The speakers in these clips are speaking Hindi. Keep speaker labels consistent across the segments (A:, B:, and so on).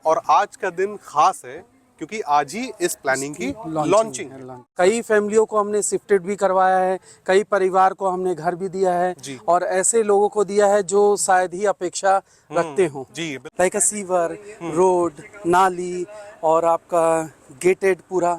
A: और आज का दिन खास है क्योंकि आज ही इस प्लानिंग की लॉन्चिंग है।
B: कई फैमिलियों को हमने शिफ्टेड भी करवाया है, कई परिवार को हमने घर भी दिया है और ऐसे लोगों को दिया है जो शायद ही अपेक्षा रखते हों। लाइक अ सीवर, रोड, नाली और आपका गेटेड पूरा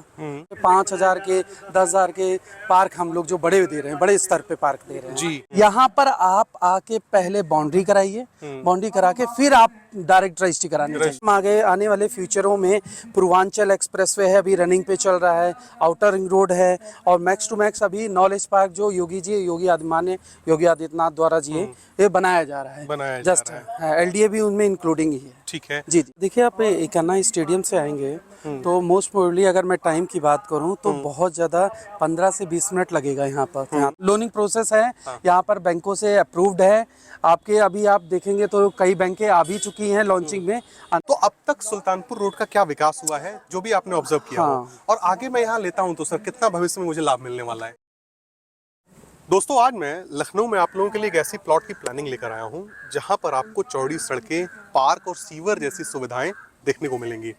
B: 5,000 के 10,000 के पार्क हम लोग जो बड़े दे रहे हैं, बड़े स्तर पे पार्क दे रहे हैं
A: जी।
B: यहाँ पर आप आके पहले बाउंड्री कराइए, बाउंड्री करा के फिर आप डायरेक्ट रजिस्ट्री कराने चाहिए। आगे आने वाले फ्यूचरों में पूर्वांचल एक्सप्रेसवे है, अभी रनिंग पे चल रहा है, आउटर रिंग रोड है और मैक्स टू मैक्स अभी नॉलेज पार्क जो योगी आदित्यनाथ द्वारा जी ये बनाया जा रहा है, जस्ट LDA भी उनमें इंक्लूडिंग ही है। ठीक है जी। देखिए आप एकन्ना स्टेडियम से आएंगे तो मोस्ट प्रोबेबली अगर मैं टाइम की बात करूं तो बहुत ज़्यादा 15 से 20 मिनट लगेगा यहाँ पर। लोनिंग प्रोसेस है, यहाँ पर बैंकों से अप्रूव्ड है आपके। अभी आप देखेंगे तो कई बैंकें आ भी चुकी हैं लॉन्चिंग में।
A: तो अब तक सुल्तानपुर रोड का क्या विकास हुआ है जो भी आपने ऑब्जर्व किया हो, और आगे मैं यहाँ लेता हूँ तो सर कितना भविष्य में मुझे लाभ मिलने वाला है। दोस्तों आज मैं लखनऊ में आप लोगों के लिए एक ऐसी प्लॉट की प्लानिंग लेकर आया हूँ जहाँ पर आपको चौड़ी सड़कें, पार्क और सीवर जैसी सुविधाएं देखने को मिलेंगी।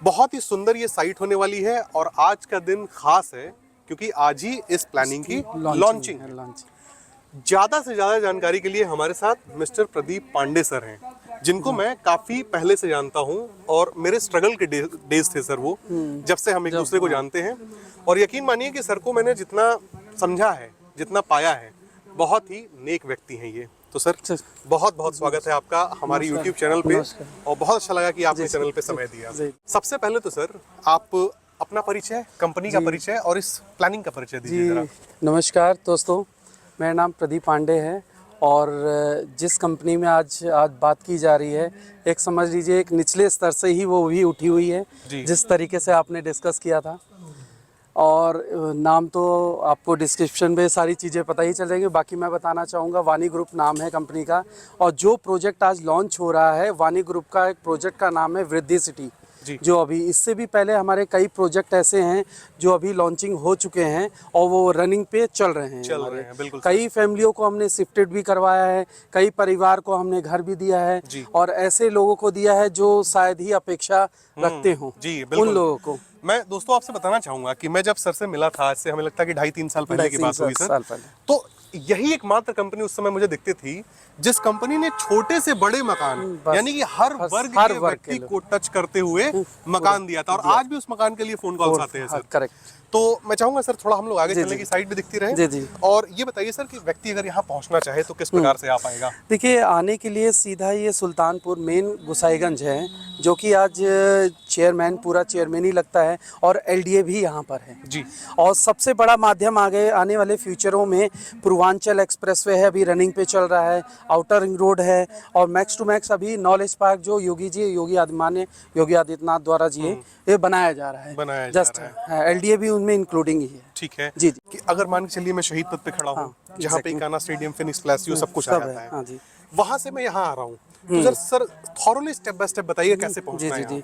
A: बहुत ही सुंदर ये साइट होने वाली है और आज का दिन खास है क्योंकि आज ही इस प्लानिंग की लॉन्चिंग है। ज़्यादा से ज़्यादा जानकारी के लिए हमारे साथ मिस्टर प्रदीप पांडे सर हैं, जिनको मैं काफ़ी पहले से जानता हूं और मेरे स्ट्रगल के डेज थे सर वो, जब से हम एक दूसरे को जानते हैं। और यकीन मानिए कि सर को मैंने जितना समझा है, जितना पाया है, बहुत ही नेक व्यक्ति हैं ये। तो सर बहुत बहुत स्वागत है आपका हमारे YouTube चैनल पे और बहुत अच्छा लगा कि आपने चैनल पे समय दिया। सबसे पहले तो सर आप अपना परिचय, कंपनी का परिचय और इस प्लानिंग का परिचय दीजिए जरा।
B: नमस्कार दोस्तों, मेरा नाम प्रदीप पांडे है और जिस कंपनी में आज बात की जा रही है, एक समझ लीजिए एक निचले स्तर से ही वो भी उठी हुई है जिस तरीके से आपने डिस्कस किया था। और नाम तो आपको डिस्क्रिप्शन में सारी चीज़ें पता ही चल जाएंगी। बाकी मैं बताना चाहूँगा, वानी ग्रुप नाम है कंपनी का और जो प्रोजेक्ट आज लॉन्च हो रहा है वानी ग्रुप का एक प्रोजेक्ट का नाम है वृद्धि सिटी, जो अभी इससे भी पहले हमारे कई प्रोजेक्ट ऐसे हैं जो अभी लॉन्चिंग हो चुके हैं और वो रनिंग पे चल रहे हैं। बिल्कुल। कई फैमिलियों को हमने शिफ्टेड भी करवाया है, कई परिवार को हमने घर भी दिया है और ऐसे लोगों को दिया है जो शायद ही अपेक्षा रखते हों, उन लोगों को।
A: मैं दोस्तों आपसे बताना चाहूंगा कि मैं जब सर से मिला था, आज से हमें लगता है कि 2.5-3 साल पहले की बात हुई सर, तो यही एकमात्र कंपनी उस समय मुझे दिखती थी जिस कंपनी ने छोटे से बड़े मकान, यानी कि हर वर्ग के व्यक्ति को टच करते हुए मकान दिया था। और आज भी उस मकान के लिए फोन कॉल्स आते हैं सर। करेक्ट। तो मैं चाहूंगा सर थोड़ा हम लोग आगे चलने की साइड भी दिखती रहे। और ये बताइए सर कि व्यक्ति अगर यहाँ पहुँचना चाहे तो किस प्रकार से आ पाएगा?
B: देखिए, आने के लिए सीधा ये सुल्तानपुर मेन गोसाईगंज है, जो कि आज चेयरमैन पूरा चेयरमैन ही लगता है और LDA भी यहाँ पर है जी। और सबसे बड़ा माध्यम आगे आने वाले फ्यूचरों में पूर्वांचल एक्सप्रेसवे है, अभी रनिंग पे चल रहा है, आउटर रिंग रोड है और मैक्स टू मैक्स अभी नॉलेज पार्क जो योगी आदित्यनाथ द्वारा जी ये बनाया जा रहा है, जस्ट LDA भी उनमें इंक्लूडिंग ही है।
A: ठीक है जी। कि अगर मान के चलिए मैं शहीद पथ पे खड़ा हूँ, जहाँ पे इकाना स्टेडियम, फिनिक्स प्लेस सब कुछ आ जाता है, वहाँ से मैं यहाँ आ रहा हूँ, तो sir thoroughly step by step बताइए कैसे पहुँचना है।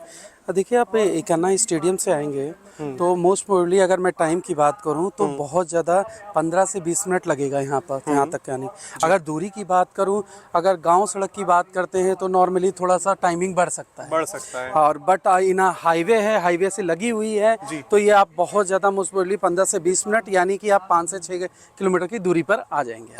B: देखिए आप एकन्ना स्टेडियम से आएंगे तो मोस्ट प्रोबेबली अगर मैं टाइम की बात करूं तो बहुत ज़्यादा 15 से 20 मिनट लगेगा यहाँ पर, यहाँ तक आने। अगर दूरी की बात करूं, अगर गांव सड़क की बात करते हैं तो नॉर्मली थोड़ा सा टाइमिंग बढ़ सकता है। और बट इन हाईवे है, हाईवे से लगी हुई है, तो ये आप बहुत ज़्यादा मोस्ट प्रोबेबली 15 से 20 मिनट यानी कि आप 5 से 6 किलोमीटर की दूरी पर आ जाएंगे।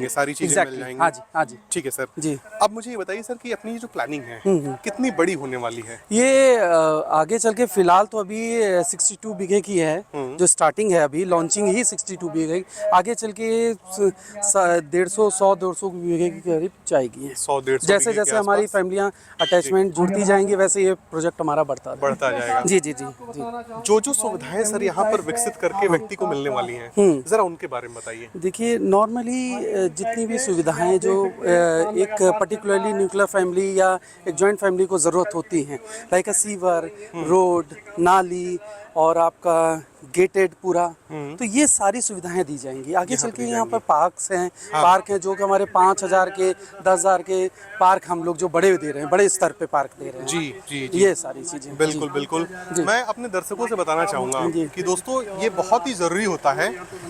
B: सारी चीज़ें मिल जाएंगी। हाँ जी ठीक है सर जी।
A: अब मुझे ये बताइए सर कि अपनी जो प्लानिंग है कितनी बड़ी होने वाली है?
B: ये आगे चल के फिलहाल तो अभी 62 बीघे की है जो स्टार्टिंग है, अभी लॉन्चिंग ही 62 बीघे, आगे चल के 150-200 बीघे के करीब जाएगी।
A: 100-150
B: जैसे जैसे हमारी फैमिलियां अटैचमेंट जुड़ती जाएंगी वैसे ये प्रोजेक्ट हमारा बढ़ता
A: जाएगा।
B: जी।
A: जो सुविधाएं सर यहाँ पर विकसित करके व्यक्ति को मिलने वाली हैं, जरा उनके बारे में बताइए।
B: देखिए, नॉर्मली जितनी भी सुविधाएं जो एक पर्टिकुलरली न्यूक्लियर फैमिली या एक जॉइंट फैमिली को ज़रूरत होती हैं, लाइक अ सीवर, रोड, नाली और आपका गेटेड पूरा, तो ये सारी सुविधाएं दी जाएंगी। आगे चल के यहाँ पर पार्क्स हैं, पार्क हैं जो कि हमारे 5,000 के 10,000 के पार्क हम लोग जो बड़े दे रहे हैं, बड़े स्तर पे पार्क दे रहे हैं।
A: जी जी जी,
B: ये सारी चीजें
A: बिल्कुल बिल्कुल। मैं अपने दर्शकों से बताना चाहूंगा कि दोस्तों ये बहुत ही जरूरी होता है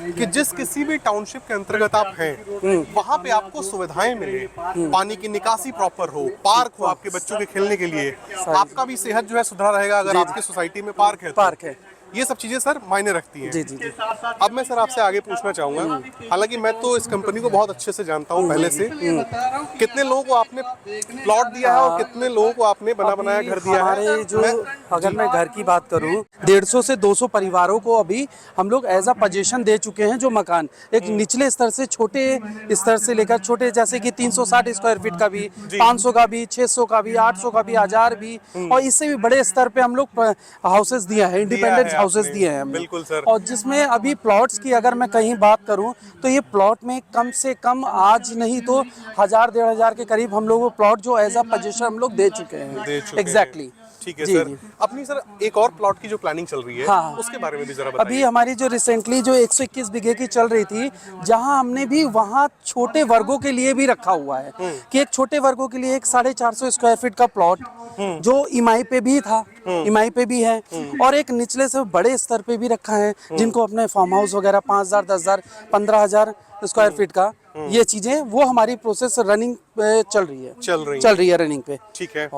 A: कि जिस किसी भी टाउनशिप के अंतर्गत आप हैं वहाँ पे आपको सुविधाएं मिले, पानी की निकासी प्रॉपर हो, पार्क हो आपके बच्चों के खेलने के लिए, आपका भी सेहत जो है सुधरा रहेगा अगर आपकी सोसाइटी में पार्क है तो।
B: पार्क है,
A: ये सब चीजें सर मायने रखती हैं।
B: जी जी जी।
A: अब मैं सर आपसे आगे पूछना चाहूंगा, हालांकि मैं तो इस कंपनी को बहुत अच्छे से जानता हूं पहले से, कितने लोगों को आपने प्लॉट दिया है और कितने लोगों को आपने बना बनाया घर दिया है?
B: हमारे जो अगर मैं घर की बात करूं, 150 से 200 परिवारों को अभी हम लोग एज अ पोजीशन दे चुके हैं। जो मकान एक निचले स्तर से छोटे स्तर से लेकर छोटे, जैसे कि 360 स्क्वायर फीट का भी, 500 का भी, 600 का भी, 800 का भी, 1000 भी, और इससे भी बड़े स्तर पे हम लोग हाउसेस दिया है, इंडिपेंडेंट हाउसेस दिए हैं हमने।
A: बिल्कुल सर।
B: और जिसमें अभी प्लॉट्स की अगर मैं कहीं बात करूं तो ये प्लॉट में कम से कम आज नहीं तो 1,000 1,500 के करीब हम लोग वो प्लॉट जो एज अ पोजीशन हम लोग दे चुके हैं। एग्जैक्टली।
A: ठीक है सर। अपनी सर एक और प्लॉट की जो प्लानिंग चल रही है,
B: हाँ,
A: उसके बारे में भी जरा बताइए।
B: अभी हमारी जो रिसेंटली जो 121 बीघे की चल रही थी, जहां हमने भी वहां छोटे वर्गों के लिए भी रखा हुआ है कि एक छोटे वर्गों के लिए एक 450 स्क्वायर फीट का प्लॉट जो ईएमआई पे भी था, ईएमआई पे भी है, और एक निचले से बड़े स्तर पे भी रखा है जिनको अपने फार्म हाउस वगैरह 5,000 10,000 15,000 स्क्वायर फीट का, ये चीजें वो हमारी प्रोसेस रनिंग पे चल रही है रनिंग पे।
A: ठीक है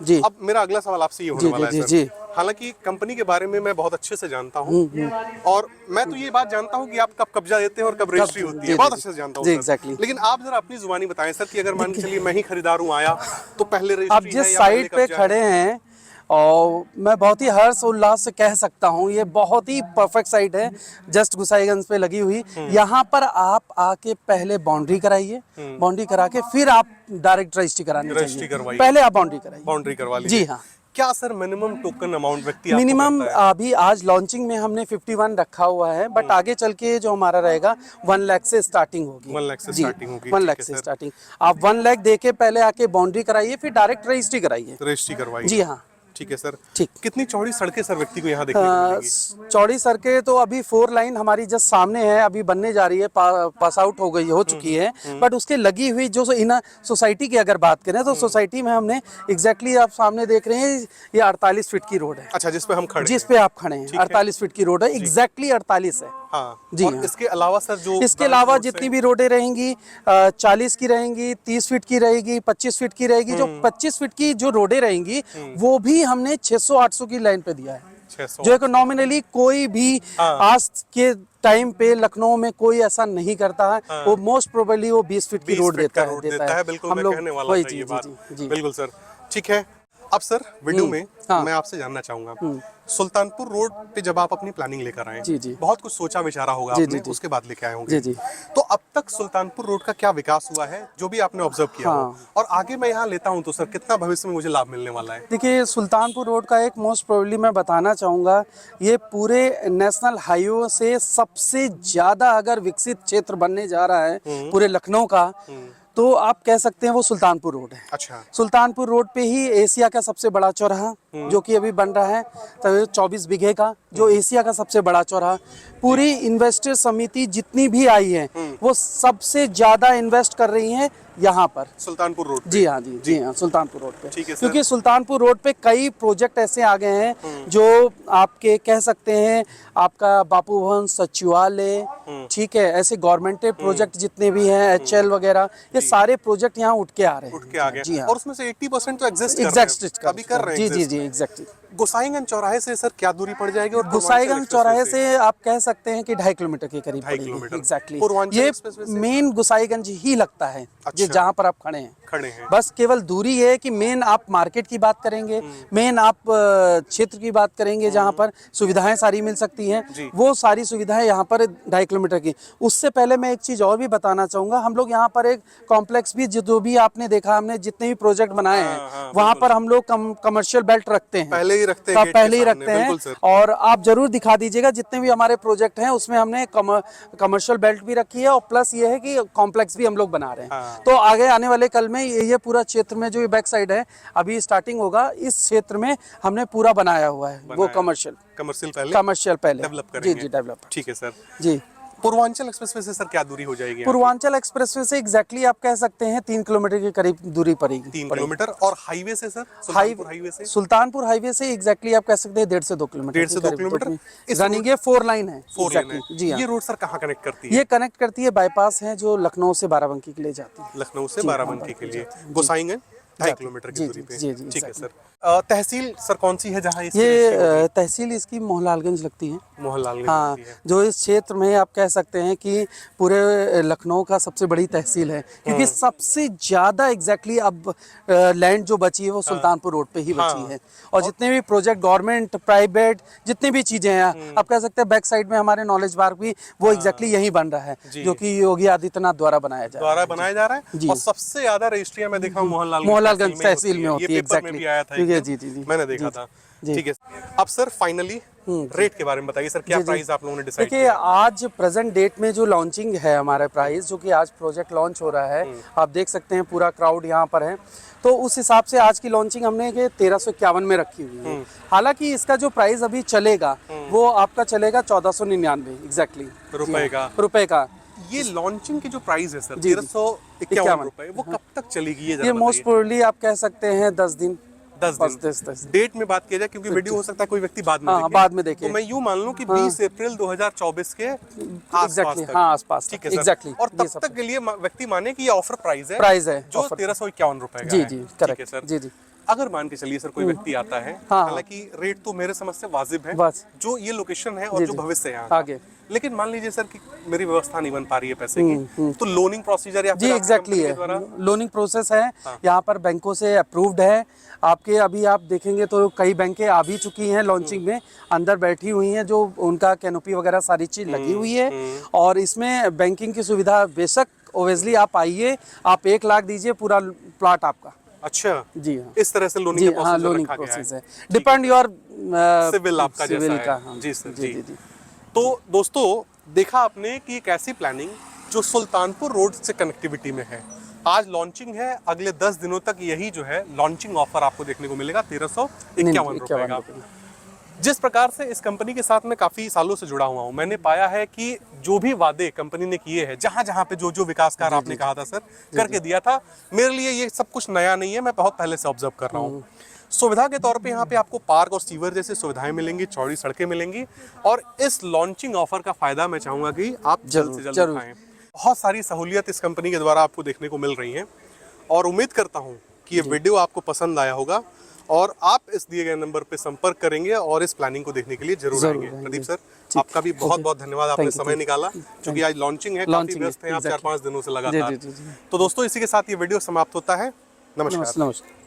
B: जी।
A: अब मेरा अगला सवाल आपसे ये होने वाला है सर।
B: जी।
A: हालांकि कंपनी के बारे में मैं बहुत अच्छे से जानता हूँ और मैं तो ये बात जानता हूँ कि आप कब कब्जा देते हैं और कब रजिस्ट्री होती है, बहुत अच्छे से जानता हूँ
B: एग्जैक्टली।
A: लेकिन आप जरा अपनी जुबानी बताएं सर कि अगर मान के चलिए मैं ही खरीदार हूँ आया तो पहले
B: आप
A: रजिस्ट्री है
B: जिस
A: या
B: साइट
A: पहले
B: पे
A: कब्जा है?
B: खड़े हैं, और मैं बहुत ही हर्ष उल्लास से कह सकता हूँ ये बहुत ही परफेक्ट साइट है, जस्ट गुसाईगंज पे लगी हुई। यहाँ पर आप आके पहले बाउंड्री कराइए, बाउंड्री करा के फिर आप डायरेक्ट रजिस्ट्री करानी चाहिए। पहले आप बाउंड्री कराइए,
A: बाउंड्री करवा लीजिए।
B: जी हाँ।
A: क्या सर मिनिमम टोकन अमाउंट व्यक्ति आपको
B: मिनिमम
A: करता है?
B: अभी आज लॉन्चिंग में हमने 51 रखा हुआ है, बट आगे चल के जो हमारा रहेगा 1 लाख से स्टार्टिंग होगी।
A: 1 लाख से
B: जी,
A: स्टार्टिंग होगी।
B: 1 लाख से स्टार्टिंग। आप 1 लाख दे के पहले आके बाउंड्री कराइए, फिर डायरेक्ट रजिस्ट्री कराइए।
A: रजिस्ट्री करवाइए।
B: जी हाँ।
A: ठीक है सर।
B: ठीक।
A: कितनी चौड़ी सड़कें सर व्यक्ति को यहाँ देखने को मिलेंगी?
B: चौड़ी सड़कें तो अभी 4 लाइन हमारी जस्ट सामने है, अभी बनने जा रही है, पास आउट हो चुकी है, बट उसके लगी हुई जो इन सोसाइटी की अगर बात करें तो सोसाइटी में हमने एग्जैक्टली आप सामने देख रहे हैं ये 48 फीट की रोड है।
A: अच्छा, जिस पे हम खड़े
B: जिस पे आप खड़े हैं 48 फीट की रोड है, एग्जैक्टली 48 है।
A: हाँ।
B: जी
A: और
B: हाँ।
A: इसके अलावा सर जो
B: इसके अलावा जितनी भी रोडें रहेंगी 40 की रहेंगी, 30 फीट की रहेगी, 25 फीट की रहेगी। जो 25 फीट की जो रोडें रहेंगी वो भी हमने 600-800 की लाइन पे दिया है,
A: 600
B: जो एक नॉमिनली कोई भी आज के टाइम पे लखनऊ में कोई ऐसा नहीं करता है। वो मोस्ट प्रोबेबली वो 20 फीट की रोड देता है।
A: बिल्कुल, मैं कहने वाला था ये बात। बिल्कुल सर। ठीक है। अब सर वीडियो में मैं आपसे जानना चाहूंगा, सुल्तानपुर रोड पे जब आप अपनी प्लानिंग लेकर आए,
B: जी।
A: बहुत कुछ सोचा विचारा होगा आपने, उसके बाद लेके आए होंगे।
B: जी।
A: तो अब तक सुल्तानपुर रोड का क्या विकास हुआ है जो भी आपने ऑब्जर्व किया हो, और आगे मैं यहाँ लेता हूँ तो सर कितना भविष्य में मुझे लाभ मिलने वाला है?
B: देखिए, सुल्तानपुर रोड का एक मोस्ट प्रोबेबली मैं बताना चाहूँगा, ये पूरे नेशनल हाईवे से सबसे ज़्यादा अगर विकसित क्षेत्र बनने जा रहा है पूरे लखनऊ का, तो आप कह सकते हैं वो सुल्तानपुर रोड है।
A: अच्छा।
B: सुल्तानपुर रोड पे ही एशिया का सबसे बड़ा चौराहा जो कि अभी बन रहा है, तो 24 बीघे का जो एशिया का सबसे बड़ा चौराहा, पूरी इन्वेस्टर समिति जितनी भी आई है वो सबसे ज्यादा इन्वेस्ट कर रही है यहाँ पर,
A: सुल्तानपुर रोड।
B: जी हाँ, सुल्तानपुर रोड पे।
A: ठीक है सर।
B: क्योंकि सुल्तानपुर रोड पे कई प्रोजेक्ट ऐसे आ गए हैं जो आपके कह सकते हैं, आपका बापू भवन, सचिवालय, ठीक है, ऐसे गवर्नमेंटेड प्रोजेक्ट जितने भी हैं, HL वगैरह, ये सारे प्रोजेक्ट यहाँ उठ के आ रहे हैं। जी हाँ।
A: और उसमें से 80% तो एग्जिस्ट
B: अभी कर रहे हैं। जी एग्जैक्टली।
A: गोसाईगंज चौराहे से सर क्या दूरी पड़ जाएगी? और
B: गोसाईगंज चौराहे से आप कह सकते हैं कि 2.5 किलोमीटर के करीब पड़ेगी। एग्जैक्टली। ये मेन गोसाईगंज ही लगता है, जहाँ पर आप खड़े हैं। बस केवल दूरी है कि मेन आप मार्केट की बात करेंगे, मेन आप क्षेत्र की बात करेंगे जहाँ पर सुविधाएं सारी मिल सकती हैं, वो सारी सुविधाएं यहाँ पर 2.5 किलोमीटर की। उससे पहले मैं एक चीज और भी बताना चाहूंगा, हम लोग यहाँ पर एक कॉम्प्लेक्स भी, जो भी आपने देखा, हमने जितने भी प्रोजेक्ट बनाए हैं वहाँ पर हम लोग कमर्शियल बेल्ट रखते हैं।
A: पहले ही रखते हैं
B: का
A: गेट के
B: पहले ही
A: सामने,
B: रखते हैं।
A: बिल्कुल सर।
B: और आप जरूर दिखा दीजिएगा जितने भी हमारे प्रोजेक्ट हैं उसमें हमने कमर्शियल बेल्ट भी रखी है और प्लस ये है कि कॉम्प्लेक्स भी हम लोग बना रहे हैं।
A: हाँ।
B: तो आगे आने वाले कल में ये पूरा क्षेत्र में जो ये बैक साइड है अभी स्टार्टिंग होगा, इस क्षेत्र में हमने पूरा बनाया हुआ है वो कमर्शियल पहले
A: डेवलप
B: जी
A: करेंगे।
B: जी डेवलप
A: ठीक है सर।
B: जी।
A: पूर्वांचल एक्सप्रेसवे से सर क्या दूरी हो जाएगी?
B: पूर्वांचल एक्सप्रेसवे से एग्जैक्टली आप कह सकते हैं 3 किलोमीटर के करीब दूरी पड़ेगी।
A: 3 किलोमीटर। और हाईवे से सर, सुल्तानपुर हाईवे से?
B: सुल्तानपुर हाईवे से एग्जैक्टली आप कह सकते हैं 1.5 से 2 किलोमीटर।
A: 1.5 से 2 किलोमीटर।
B: रनिंग ये 4 लाइन है।
A: 4 लाइन है।
B: जी हाँ।
A: ये रोड सर कहाँ कनेक्ट करती है?
B: ये कनेक्ट करती है बाईपास है जो लखनऊ से बाराबंकी के लिए जाती है।
A: लखनऊ से बाराबंकी के लिए गोसाईगंज 2.5 किलोमीटर की दूरी पे।
B: जी जी
A: ठीक है सर। तहसील सर कौन सी है जहाँ
B: ये तहसील इसकी मोहनलालगंज लगती है।
A: मोहनलालगंज
B: हाँ,
A: लगती है।
B: जो इस क्षेत्र में आप कह सकते हैं कि पूरे लखनऊ का सबसे बड़ी तहसील है, क्योंकि सबसे ज्यादा एग्जैक्टली अब लैंड जो बची है वो सुल्तानपुर रोड पे ही बची है। और जितने भी प्रोजेक्ट गवर्नमेंट प्राइवेट जितनी भी चीजें हैं आप कह सकते हैं बैक साइड में हमारे नॉलेज पार्क भी वो एग्जैक्टली यही बन रहा है, जो कि योगी आदित्यनाथ द्वारा बनाया जा रहा है।
A: और सबसे ज्यादा रजिस्ट्रियां मैं देखा हूँ
B: मोहनलालगंज तहसील में होती है।
A: एग्जैक्टली आया था,
B: जी
A: मैंने देखा था। ठीक है। अब सर फाइनली रेट के बारे में बताइए सर, क्या प्राइस आप लोगों ने डिसाइड
B: देखिए आज प्रेजेंट डेट में जो लॉन्चिंग है हमारा प्राइस, जो कि आज प्रोजेक्ट लॉन्च हो रहा है, आप देख सकते हैं पूरा क्राउड यहाँ पर है, तो उस हिसाब से आज की लॉन्चिंग हमने 1351 में रखी हुई है। हालांकि इसका जो प्राइस अभी चलेगा वो आपका चलेगा 1499 एग्जैक्टली रुपए का।
A: ये लॉन्चिंग की जो प्राइस है सर 1351 रुपए, वो कब तक चलेगी?
B: ये मोस्ट प्रोबेबली आप कह सकते हैं 10 दिन।
A: 10 दिन डेट में बात किया जाए, क्योंकि वीडियो हो सकता है कोई व्यक्ति बाद में देखे। तो मैं यूं मान लूं कि 20 अप्रैल 2024 के आसपास तक।
B: हाँ आसपास।
A: ठीक है सर।
B: एग्जैक्टली।
A: और तब तक के लिए व्यक्ति माने कि ये ऑफर प्राइस है जो 1351 रुपए का
B: जी
A: है।
B: जी
A: ठीक है सर।
B: जी जी।
A: अगर मान के चलिए सर कोई व्यक्ति आता है, हालांकि रेट तो मेरे समझ से वाजिब है, जो ये लोकेशन है और जो भविष्य है आगे, लेकिन मान लीजिए सर कि मेरी व्यवस्था नहीं बन पा रही है पैसे की, तो लोनिंग प्रोसीजर या
B: जी एग्जैक्टली है, लोनिंग प्रोसेस है यहाँ पर, बैंकों से अप्रूव्ड है आपके। अभी आप देखेंगे तो कई बैंकें आ भी चुकी हैं लॉन्चिंग में, अंदर बैठी हुई हैं, जो उनका कैनोपी वगैरह सारी चीज लगी हुई है। और इसमें बैंकिंग की सुविधा बेशक ओवेसली आप आइए, आप 1 लाख दीजिए पूरा प्लॉट आपका।
A: अच्छा
B: जी हाँ,
A: इस तरह से लोनिंग
B: प्रोसेस है, डिपेंड योर
A: सिविल आपका जैसा है। जी सर जी। तो दोस्तों देखा आपने कि एक ऐसी प्लानिंग जो सुल्तानपुर रोड से कनेक्टिविटी में है। आज लॉन्चिंग है, अगले 10 दिनों तक यही जो है लॉन्चिंग ऑफर आपको देखने को मिलेगा 1351 रुपए का। जिस प्रकार से इस कंपनी के साथ मैं काफी सालों से जुड़ा हुआ हूं, मैंने पाया है कि जो भी वादे कंपनी ने किए हैं, जहां जहां पे जो जो विकास कार्य आपने कहा था सर करके दिया था, मेरे लिए ये सब कुछ नया नहीं है, मैं बहुत पहले से ऑब्जर्व कर रहा हूँ। सुविधा के तौर पे यहाँ पे आपको पार्क और सीवर जैसी सुविधाएं मिलेंगी, चौड़ी सड़कें मिलेंगी, और इस लॉन्चिंग ऑफर का फायदा मैं चाहूंगा कि आप जल्द से जल्द उठाएं। बहुत सारी सहूलियत इस कंपनी के द्वारा आपको देखने को मिल रही हैं, और उम्मीद करता हूँ कि ये वीडियो आपको पसंद आया होगा और आप इस दिए गए नंबर पे संपर्क करेंगे और इस प्लानिंग को देखने के लिए जरूर आएंगे। प्रदीप सर आपका भी बहुत बहुत धन्यवाद, आपने समय निकाला, क्योंकि आज लॉन्चिंग है, काफी व्यस्त हैं आप 4-5 दिनों से लगातार। तो दोस्तों इसी के साथ ये वीडियो समाप्त होता है। नमस्कार।